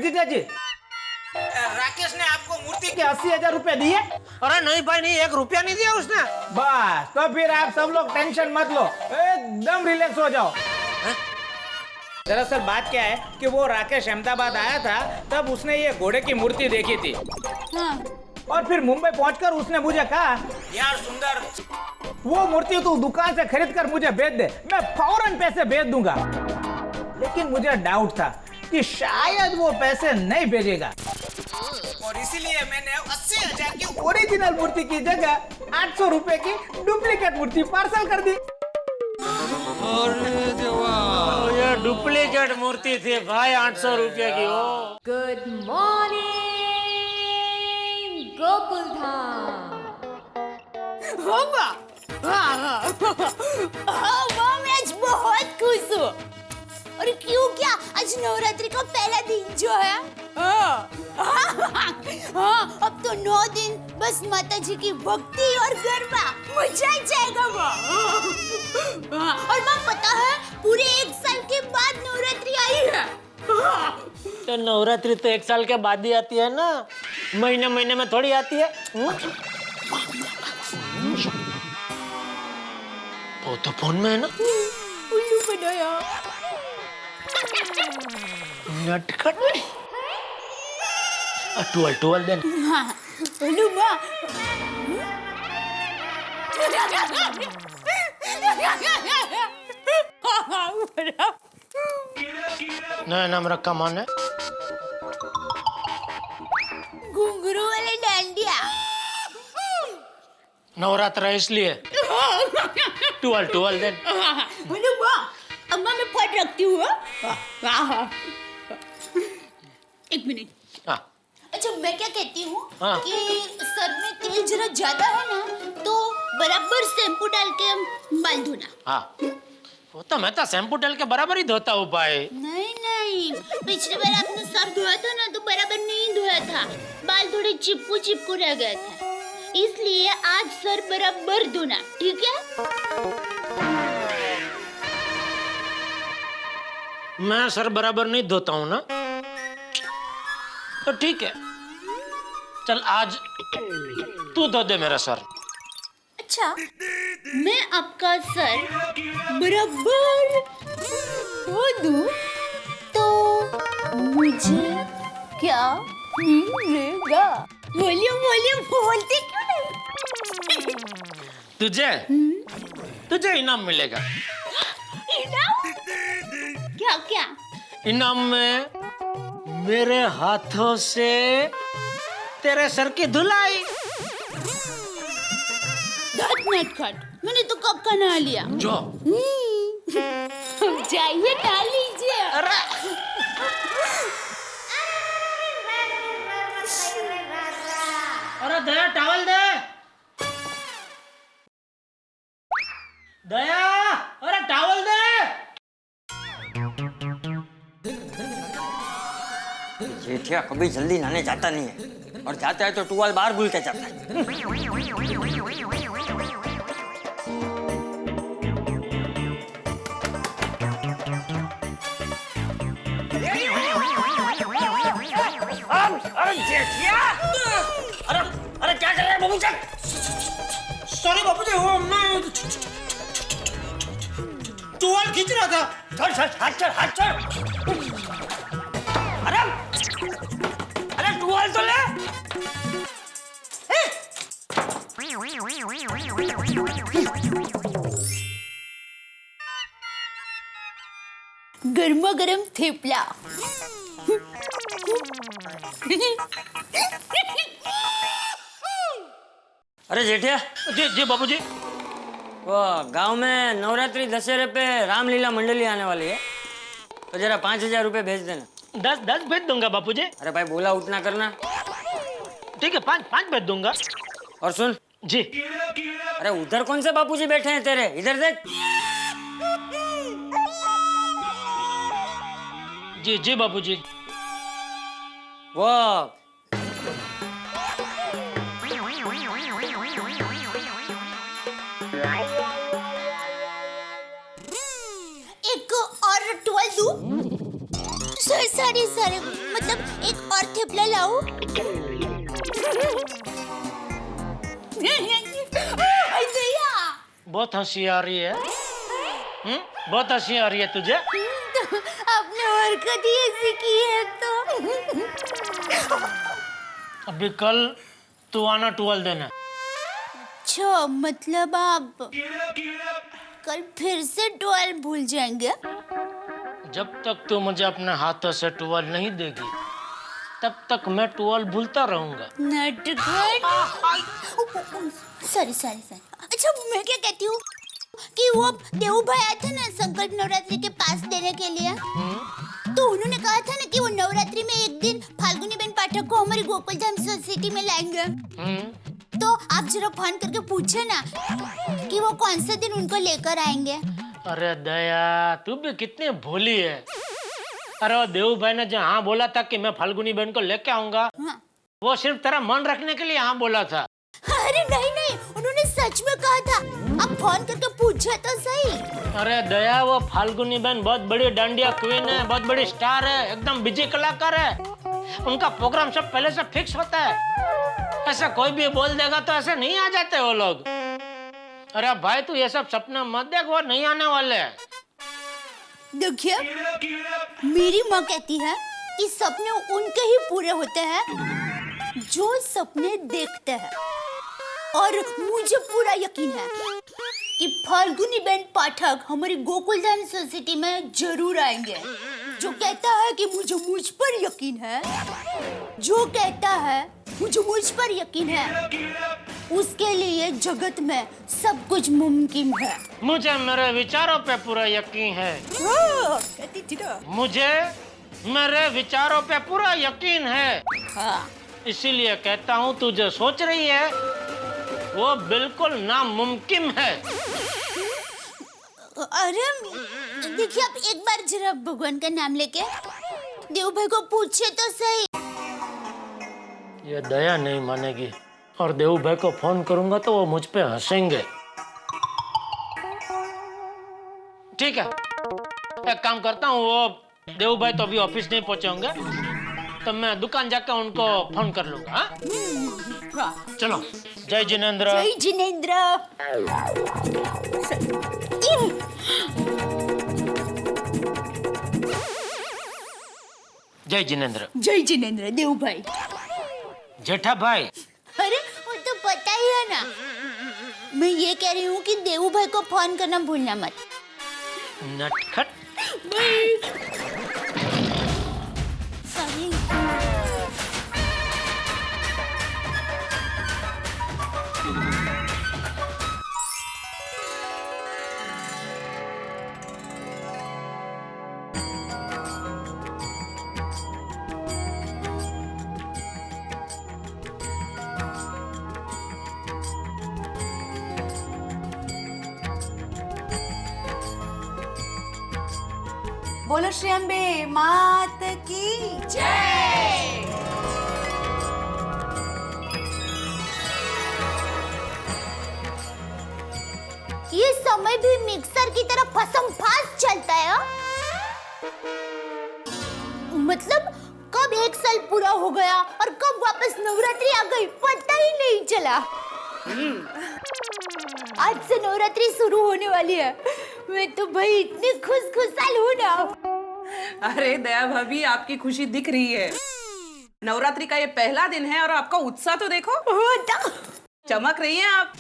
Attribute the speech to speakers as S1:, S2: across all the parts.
S1: जीजा जी, राकेश ने आपको मूर्ति के 80,000 रुपए दिए?
S2: अरे नहीं भाई नहीं, 1 रुपया नहीं दिया उसने।
S1: बस तो फिर आप सब लोग टेंशन मत लो, एकदम रिलैक्स हो जाओ। दरअसल बात क्या है कि वो राकेश अहमदाबाद आया था, तब उसने ये घोड़े की मूर्ति देखी थी।
S3: हाँ।
S1: और फिर मुंबई पहुंचकर उसने मुझे कहा, यार सुंदर, वो मूर्ति तू दुकान से खरीद कर मुझे भेज दे, मैं फौरन पैसे भेज दूंगा। लेकिन मुझे डाउट था कि शायद वो पैसे नहीं भेजेगा, और इसीलिए मैंने 80,000 की ओरिजिनल मूर्ति की जगह 800 रुपए की डुप्लीकेट मूर्ति पार्सल कर दी।
S2: अरे देवा, ये डुप्लीकेट मूर्ति थी भाई, 800 रुपया की। हो
S3: गुड मॉर्निंग गोकुल धाम।
S4: मैं आज बहुत खुश हूँ। और क्यों क्या, आज नवरात्रि का पहला दिन जो है। हाँ, अब तो 9 दिन बस माता जी की भक्ति और गरबा, मजा आ जाएगा माँ। और माँ पता है, पूरे 1 साल के बाद नवरात्रि आई है।
S2: तो नवरात्रि तो 1 साल के बाद ही आती है ना, महीने महीने में थोड़ी आती है। वो तो फोन में है ना।
S4: उल्लू बनाया।
S2: नटखट। टुअल देन।
S4: हाँ, उल्लू माँ।
S2: नया नाम रखा माने
S4: घुंघरू वाले डांडिया।
S2: नवरात्र है इसलिए। टुअल देन।
S4: उल्लू माँ, अम्मा मैं फट रखती हूँ। 1 मिनट।
S2: हाँ।
S4: अच्छा, मैं क्या कहती हूँ
S2: हाँ।
S4: कि सर में तेल जरा ज्यादा है ना, तो बराबर शैम्पू डाल के बाल धोना।
S2: हाँ, वो तो मैं तो शैम्पू डाल के बराबर ही धोता हूँ भाई।
S4: नहीं, पिछली बार आपने सर धोया था ना, तो बराबर नहीं धोया था, बाल थोड़े चिपकू रह गए थे, इसलिए आज सर बराबर धोना, ठीक है?
S2: मैं सर बराबर नहीं धोता हूँ ना, तो ठीक है, चल आज तू धो दे मेरा सर।
S4: अच्छा, मैं आपका सर बराबर धो दूं तो मुझे क्या मिलेगा? वॉल्यूम बोलते क्यों नहीं?
S2: तुझे इनाम मिलेगा।
S4: इनाम? क्या?
S2: इनाम में मेरे हाथों से तेरे सर की धुलाई।
S4: नटखट, मैंने तो कब का नहा लिया।
S2: जो
S4: जाइए नहा लीजिए।
S2: अरे दया टॉवल दे। दया, अरे टॉवल दे।
S5: जेठिया कभी जल्दी नहाने जाता नहीं है, और जाता है तो टुवाल बाहर भूल के जाता है। अरे जेठिया, अरे क्या कर रहे हैं बाबूजी?
S2: सॉरी बाबूजी, वो मैं टॉवल खींच रहा था।
S5: हाथ छोड़। अरे टुवाल तो ले।
S4: गर्मा गर्म थेपला।
S5: अरे जेठिया,
S2: जी बाबूजी।
S5: वो गांव में नवरात्रि दशहरे पे रामलीला मंडली आने वाली है, तो जरा 5,000 रुपए भेज देना।
S2: 10 भेज दूंगा बापूजी।
S5: अरे भाई बोला उतना करना।
S2: ठीक है, 5 भेज दूंगा।
S5: और सुन
S2: जी।
S5: अरे उधर कौन से बापूजी बैठे हैं तेरे, इधर देख।
S2: जी बापूजी।
S5: वो
S4: एक और टुवाल दूं? सॉरी मतलब एक और थेपला लाऊं? दया,
S2: बहुत हंसी आ रही है। बहुत हंसी आ रही है तुझे।
S4: आपने हरकत ही ऐसी की है तो।
S2: अभी कल तू आना टुअल देना।
S4: अच्छा, मतलब आप कल फिर से 12 भूल जाएंगे?
S2: जब तक तू मुझे अपने हाथों से टुअल नहीं देगी तब तक मैं टुअल भूलता रहूंगा।
S4: नटखट। सॉरी। अच्छा, मैं क्या कहती हूँ कि वो देव भाई आए थे ना संकल्प नवरात्रि के पास देने के लिए, तो उन्होंने कहा था ना कि वो नवरात्रि में एक दिन फाल्गुनी बेन पाठक को हमारी गोकुलधाम सोसाइटी में लाएंगे। तो आप जरा फोन करके पूछे ना कि वो कौन से दिन उनको लेकर आएंगे।
S2: अरे दया, तू भी कितनी भोली है। अरे वो देव भाई ने जो हाँ बोला था कि मैं फाल्गुनी बहन को लेके आऊंगा,
S4: हाँ।
S2: वो सिर्फ तेरा मन रखने के लिए हाँ बोला था।
S4: अरे नहीं, उन्होंने सच में कहा था। आप फोन करके पूछे तो सही।
S2: अरे दया, वो फाल्गुनी बहन बहुत बड़ी डांडिया क्वीन है, बहुत बड़ी स्टार है, एकदम बिजी कलाकार है। उनका प्रोग्राम सब पहले से फिक्स होता है। ऐसा कोई भी बोल देगा तो ऐसे नहीं आ जाते वो लोग। अरे भाई, तू ये सब सपना मत देख, वो नहीं आने वाले।
S4: देखिए, मेरी माँ कहती है कि सपने उनके ही पूरे होते हैं जो सपने देखते हैं, और मुझे पूरा यकीन है कि फाल्गुनी बेन पाठक हमारी गोकुलधाम सोसाइटी में जरूर आएंगे। जो कहता है कि मुझे मुझ पर यकीन है, जो कहता है मुझे मुझ पर यकीन है, उसके लिए जगत में सब कुछ मुमकिन है।
S2: मुझे मेरे विचारों पे पूरा यकीन है। मुझे मेरे विचारों पे पूरा यकीन है।
S4: हाँ।
S2: इसीलिए कहता हूँ, तू जो सोच रही है वो बिल्कुल नामुमकिन है।
S4: अरे देखिए, आप एक बार जरा भगवान का नाम लेके देव भाई को पूछे तो सही।
S2: ये दया नहीं मानेगी, और देव भाई को फोन करूंगा तो वो मुझ पे हंसेंगे। ठीक है, एक काम करता हूँ, वो देव भाई तो अभी ऑफिस नहीं पहुंचे होंगे, तो मैं दुकान जाकर उनको फोन कर लूंगा। हाँ? चलो, जय जिनेंद्र।
S4: जय जिनेंद्र।
S2: जय जिनेंद्र।
S4: जय जिनेंद्र देव भाई।
S2: जेठा भाई।
S4: अरे वो तो पता ही है ना। मैं ये कह रही हूँ कि देव भाई को फोन करना भूलना मत।
S2: नटखट।
S4: सॉरी।
S3: बोलो श्री अम्बे मात की जय।
S4: ये समय भी मिक्सर की तरह फसम-फास चलता है। मतलब कब 1 साल पूरा हो गया और कब वापस नवरात्रि आ गई पता ही नहीं चला। आज से नवरात्रि शुरू होने वाली है। मैं तो भाई इतनी खुशहाल हूँ ना।
S6: अरे दया भाभी, आपकी खुशी दिख रही है। नवरात्रि का ये पहला दिन है और आपका उत्साह तो देखो। चमक रही हैं आप।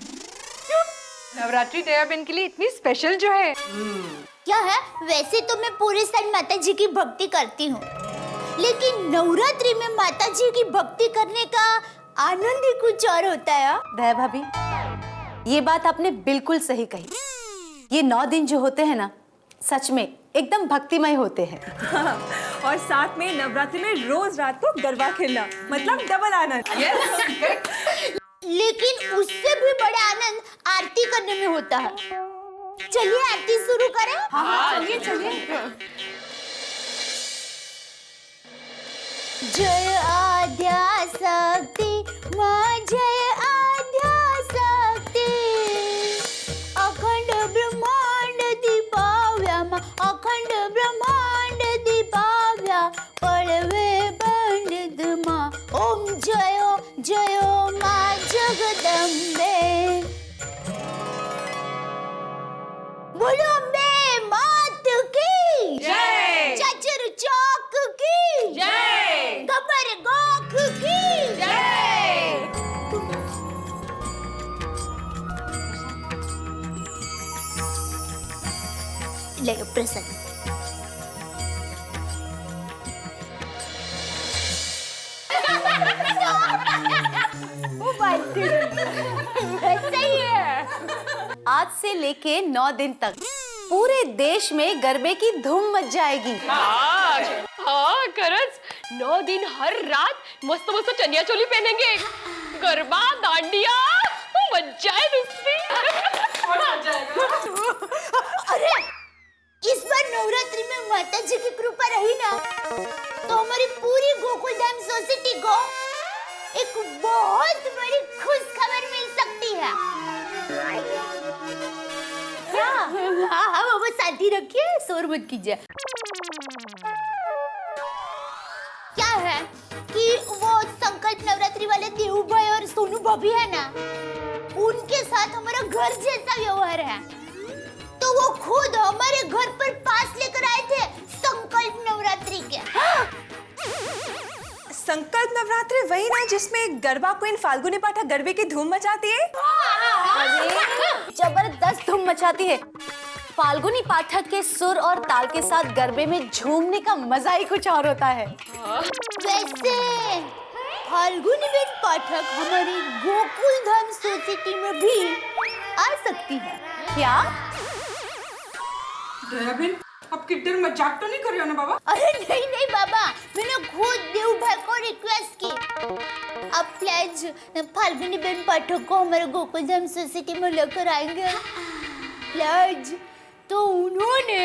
S3: नवरात्रि दया बहन के लिए इतनी स्पेशल जो है।
S4: क्या है, वैसे तो मैं पूरे साल माता जी की भक्ति करती हूँ, लेकिन नवरात्रि में माता जी की भक्ति करने का आनंद ही कुछ और होता है।
S7: दया भाभी, ये बात आपने बिल्कुल सही कही। ये 9 दिन जो होते हैं ना, सच में एकदम भक्तिमय होते हैं।
S3: और साथ में नवरात्रि में रोज रात को गरबा खेलना, मतलब डबल आनंद।
S4: लेकिन उससे भी बड़ा आनंद आरती करने में होता है। चलिए आरती शुरू करें।
S3: हाँ, चलिए।
S4: जय आद्या शक्ति माँ, जय आद्या शक्ति, अखंड ब्रह्मांड दीपाव्या माँ, अखंड ब्रह्मांड दीपाव्या, अम्बे। बोलो अम्बे मात की
S3: जय।
S4: चाचर चौक की
S3: जय।
S4: गबर गोख की
S3: जय।
S4: ले प्रसाद। वो बात सही है।
S7: आज से लेके 9 दिन तक पूरे देश में गरबे की धूम मच जाएगी।
S8: हाँ खरंच 9 दिन हर रात मस्त मस्त चनिया चोली पहनेंगे, गरबा दांडिया मजा है दूसरी।
S4: अरे इस बार नवरात्रि में माता जी की कृपा रही ना तो हमारी पूरी गोकुल धाम सोसाइटी को एक बहुत बड़ी खुश खबर मिल सकती है। हाँ बाबा शांति रखिए, शोर मत कीजिए। क्या है कि वो संकल्प नवरात्रि वाले देव भाई और सोनू भाभी है ना, उनके साथ हमारा घर जैसा व्यवहार है, तो वो खुद हमारे घर पर पास लेकर आए थे संकल्प नवरात्रि के।
S3: संकल्प नवरात्रि वही ना जिसमें गरबा क्वीन फाल्गुनी पाठक गरबे की धूम मचाती है।
S7: अरे जबरदस्त धूम मचाती है। फाल्गुनी पाठक के सुर और ताल के साथ गरबे में झूमने का मजा ही कुछ और होता है।
S4: वैसे फाल्गुनी बेन पाठक हमारी गोकुल धाम सोसाइटी में भी आ सकती है
S7: क्या?
S6: दयाबेन, आप किड्डर मजाक तो नहीं कर रहे हो ना बाबा?
S4: अरे नहीं नहीं बाबा, मैंने खुद देव भाई को रिक्वेस्ट की। अब प्लीज फाल्गुनी बेन पाठक को हमारे गोकुल धाम सोसाइटी में लेकर आएंगे प्लीज। तो उन्होंने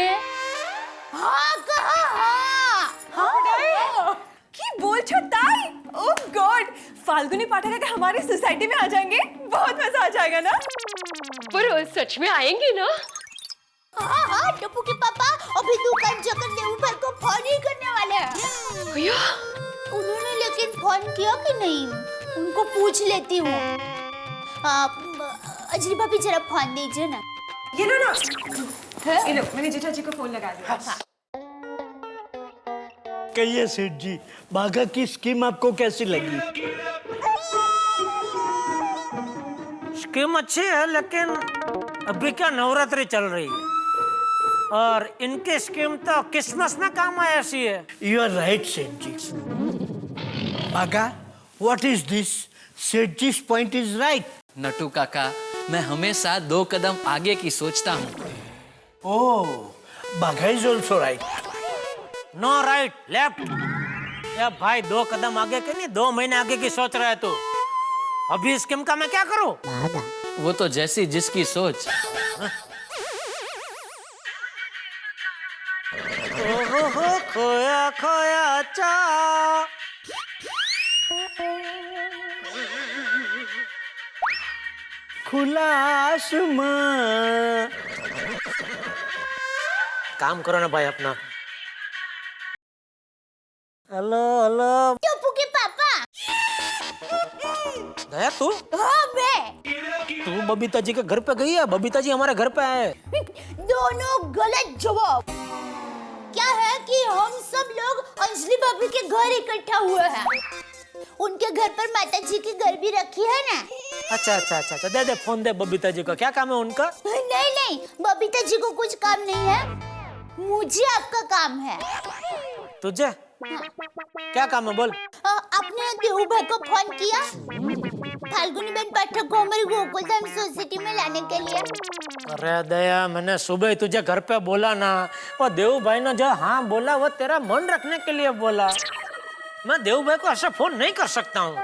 S4: हाँ कहा। हाँ
S3: की बोल छटाई। ओह गॉड, फाल्गुनी पाठक अगर हमारी सोसाइटी में आ जाएंगे बहुत मजा आ जाएगा ना।
S8: पर वो सच में आएंगे ना?
S4: हाँ हाँ टप्पू के पापा अभी दुकान जाकर देव भाई को फोन ही करने वाले हैं।
S8: भैया
S4: उन्होंने लेकिन फोन किया कि नहीं, उनको पूछ लेती हूँ। अजरी भाभी जरा फोन दीजिए ना।
S3: ये लो ना, ये लो, मैंने जेठा जी को फोन लगा दिया।
S9: कहिए सेठ जी, बाघा की स्कीम आपको कैसी लगी?
S2: स्कीम अच्छी है, लेकिन अभी क्या नवरात्रि चल रही है और इनकी स्कीम तो क्रिसमस में काम आया सी है।
S9: You are right Seth ji. Bagha, what is this? Seth ji point is right.
S10: Natu Kaka, मैं हमेशा 2 कदम आगे की सोचता हूँ।
S9: Oh, Bagha is also right.
S2: No right left. या भाई 2 कदम आगे के नहीं, 2 महीने आगे की सोच रहा है तू। अभी स्कीम का मैं क्या करूं?
S10: वो तो जैसी जिसकी सोच।
S2: ओहो खोया खोया चा।
S9: खुला आसमां।
S2: काम करो ना भाई अपना। हेलो हेलो
S4: टप्पू के पापा।
S2: दया तू
S4: हाँ मैं।
S2: तू बबीता जी के घर पे गई है? बबीता जी हमारे घर पे आए।
S4: दोनों गलत जवाब। क्या है कि हम सब लोग अंजलि भाभी के घर इकट्ठा हुए हैं। उनके घर पर माता जी की गरबी रखी है ना।
S2: अच्छा अच्छा अच्छा अच्छा, दे दे फोन दे बबीता जी को। क्या काम है उनका?
S4: नहीं नहीं, बबीता जी को कुछ काम नहीं है, मुझे आपका काम है।
S2: तुझे क्या काम है बोल?
S4: आपने देव भाई को फोन किया फाल्गुनी बेन पाठक को हमारी गोकुल धाम सोसाइटी में लाने के लिए?
S2: अरे दया, मैंने सुबह ही तुझे घर पे बोला ना। वो देव भाई ने जो हाँ बोला वो तेरा मन रखने के लिए बोला। मैं देव भाई को ऐसा फोन नहीं कर सकता हूँ।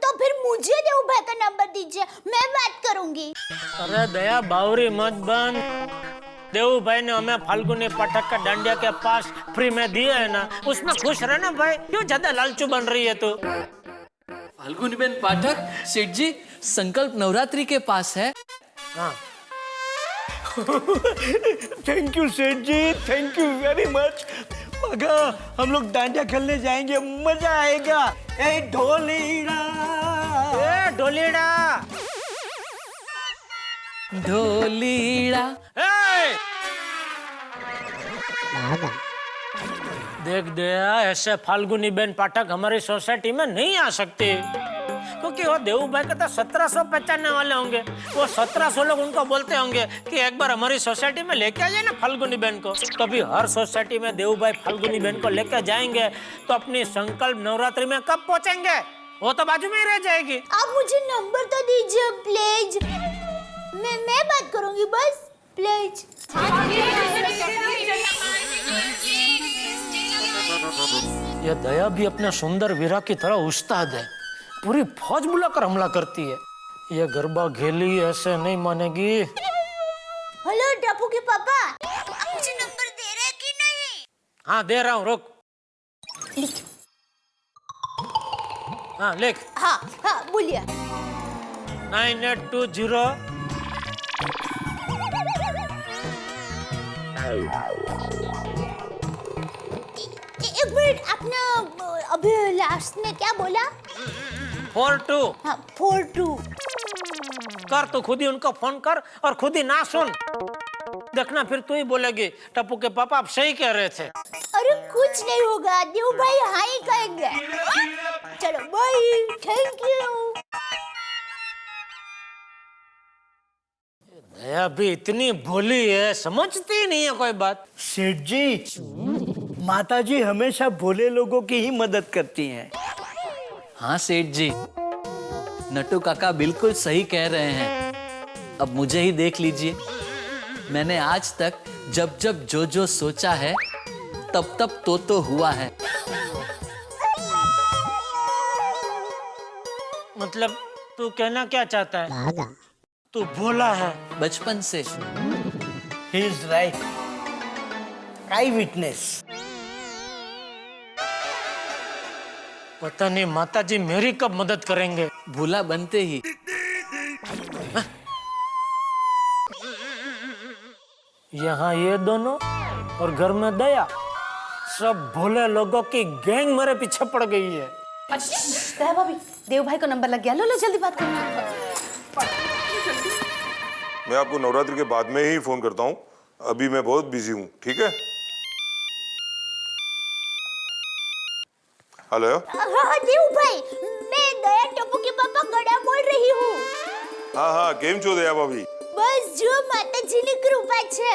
S4: तो फिर मुझे देव भाई का नंबर दीजिए, मैं बात करूंगी।
S2: अरे दया बावरी मत बन। देव भाई ने हमें फाल्गुनी पाठक का डांडिया के पास फ्री में दिया है ना, उसमें खुश रहना भाई। क्यों ज्यादा लालचू बन रही है तू?
S10: फाल्गुनी बेन पाठक, सेठ जी संकल्प नवरात्रि के पास है।
S2: हाँ
S9: थैंक यू सेठ जी, थैंक यू वेरी मच। बाघा, हम लोग डांडिया खेलने जाएंगे, मजा आएगा। ए ढोलीड़ा
S2: ढोलीड़ा।
S10: ढोलीड़ा।
S2: ए! देख दया, ऐसे फाल्गुनी बेन पाठक हमारी सोसाइटी में नहीं आ सकती, क्योंकि वो देवू भाई का तो 1700 पहचानने वाले होंगे। वो 1700 लोग उनको बोलते होंगे कि एक बार हमारी सोसाइटी में लेके आ जाए ना फाल्गुनी बहन को। कभी हर सोसाइटी में देवू भाई फाल्गुनी बहन को लेके जाएंगे तो अपनी संकल्प नवरात्रि में कब पहुंचेंगे? वो तो बाजू में ही रह जाएगी।
S4: आप मुझे नंबर तो दीजिए प्लीज, मैं बात करूंगी बस, प्लीज।
S2: ये दया भी अपने सुंदर वीरा की तरह उस्ताद है, पूरी फौज बुलाकर हमला करती है। ये गरबा घेली ऐसे नहीं मानेगी।
S4: हेलो टप्पू के पापा, आप मुझे नंबर दे रहे हैं कि नहीं?
S2: हाँ दे रहा हूँ, रुक।
S4: लिख।
S2: हाँ लिख।
S4: हाँ बोलिए।
S2: 9820
S4: एक मिनट, आपने अभी लास्ट में क्या बोला?
S2: 42।
S4: हाँ 42।
S2: कर तो खुद ही उनको फोन कर और खुद ही ना सुन, देखना फिर तू ही बोलेगी टप्पू के पापा आप सही कह रहे थे।
S4: अरे कुछ नहीं होगा, देव भाई हाँ ही कहेंगे। चलो बाय, थैंक यू।
S2: दया भी इतनी भोली है, समझती नहीं है कोई बात।
S9: सेठ जी, माताजी हमेशा भोले लोगों की ही मदद करती हैं।
S10: हाँ सेठ जी, नट्टू काका बिल्कुल सही कह रहे हैं। अब मुझे ही देख लीजिए, मैंने आज तक जब जब जो जो सोचा है तब तब तो हुआ है।
S2: मतलब तू कहना क्या चाहता है? तू भोला है
S10: बचपन से।
S9: He is right. I witness.
S2: पता नहीं माताजी मेरी कब मदद करेंगे।
S10: भोला बनते ही।
S2: यहाँ ये दोनों और घर में दया, सब भोले लोगों की गैंग मेरे पीछे पड़ गई है।
S7: दया भाभी, देव भाई को नंबर लग गया, लो जल्दी बात करना।
S11: मैं आपको नवरात्रि के बाद में ही फोन करता हूँ, अभी मैं बहुत बिजी हूँ, ठीक है? हेलो।
S4: हाँ देव भाई, मैं दया टप्पू के पापा गड़ा बोल रही हूँ।
S11: हाँ केम छो दया भाभी?
S4: बस जो माताजीની कृपा છે।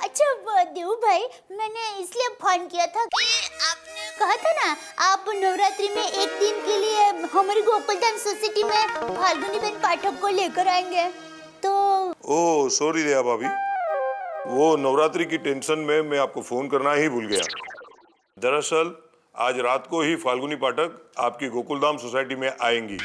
S4: अच्छा देव भाई, मैंने इसलिए फोन किया था कि आपने कहा था ना आप नवरात्रि में एक दिन के लिए हमारी गोकुलधाम सोसाइटी में फाल्गुनी बेन पाठक को लेकर आएंगे, तो
S11: ओह सॉरी दया भाभी, वो नवरात्रि की टेंशन में मैं आपको फोन करना ही भूल गया। दरअसल आज रात को ही फाल्गुनी पाठक आपकी गोकुलधाम सोसाइटी में आएंगी।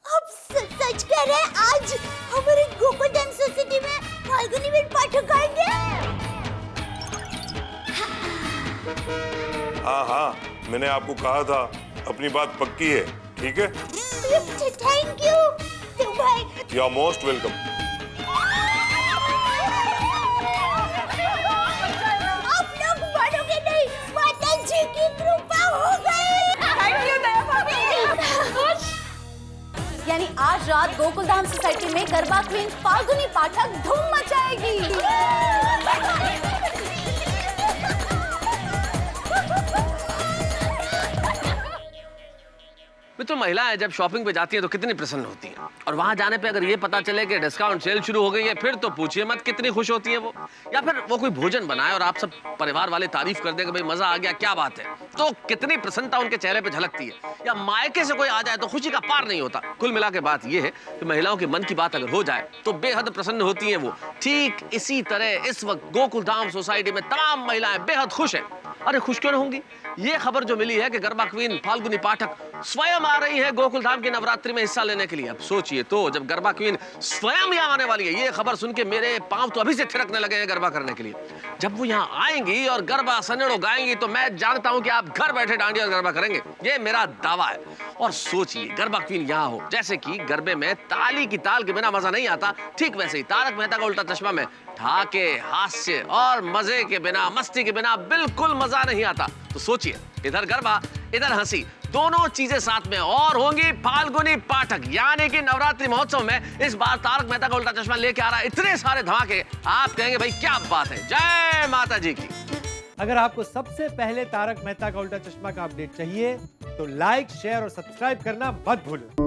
S4: आप सच कह रहे हैं? आज हमारे गोकुलधाम सोसाइटी में फाल्गुनी बेन पाठक आएंगे?
S11: हाँ मैंने आपको कहा था, अपनी बात पक्की है, ठीक है?
S4: थैंक यू देव भाई।
S11: You are most welcome.
S4: आप लोग मानोगे नहीं, माताजी की कृपा हो गई।
S3: थैंक यू दया भाभी।
S7: यानी आज रात गोकुलधाम सोसाइटी में गरबा क्वीन फाल्गुनी पाठक धूम मचाएगी।
S12: मित्रों, महिलाएं जब शॉपिंग पे जाती हैं तो कितनी प्रसन्न होती हैं, और वहां जाने पे अगर ये पता चले कि डिस्काउंट सेल शुरू हो गई है, फिर तो पूछिए मत कितनी खुश होती है वो। या फिर वो कोई भोजन बनाए और आप सब परिवार वाले तारीफ कर दें कि भाई मजा आ गया, क्या बात है, तो कितनी प्रसन्नता उनके चेहरे पे झलकती है। या मायके से कोई आ जाए तो खुशी का पार नहीं होता। कुल मिला के बात ये है कि महिलाओं के मन की बात अगर हो जाए तो बेहद प्रसन्न होती है वो। ठीक इसी तरह इस वक्त गोकुलधाम सोसाइटी में तमाम महिलाएं बेहद खुश हैं। अरे खुश क्यों न होंगी? ये खबर जो मिली है कि गरबा क्वीन फाल्गुनी पाठक स्वयं आ रही है गोकुलधाम की नवरात्रि में हिस्सा लेने के लिए। अब सोचिए तो, जब गरबा क्वीन स्वयं यहाँ आने वाली है, ये खबर सुन के मेरे पांव तो अभी से थिरकने लगे हैं गरबा करने के लिए। जब वो यहाँ आएंगी और गरबा सनेड़ो गाएंगी तो मैं जानता हूँ कि आप घर बैठे डांडिया और गरबा करेंगे, ये मेरा दावा है। और सोचिए, गरबा क्वीन यहाँ हो, जैसे कि गरबे में ताली की ताल के बिना मजा नहीं आता, ठीक वैसे ही तारक मेहता का उल्टा चश्मा में ठाके, हास्य और मजे के बिना, मस्ती के बिना बिल्कुल मजा नहीं आता। तो सोचिए, इधर गरबा इधर हंसी, दोनों चीजें साथ में और होंगी फाल्गुनी पाठक, यानी कि नवरात्रि महोत्सव में इस बार तारक मेहता का उल्टा चश्मा लेके आ रहा है इतने सारे धमाके, आप कहेंगे भाई क्या बात है। जय माता जी की।
S13: अगर आपको सबसे पहले तारक मेहता का उल्टा चश्मा का अपडेट चाहिए तो लाइक, शेयर और सब्सक्राइब करना मत भूलो।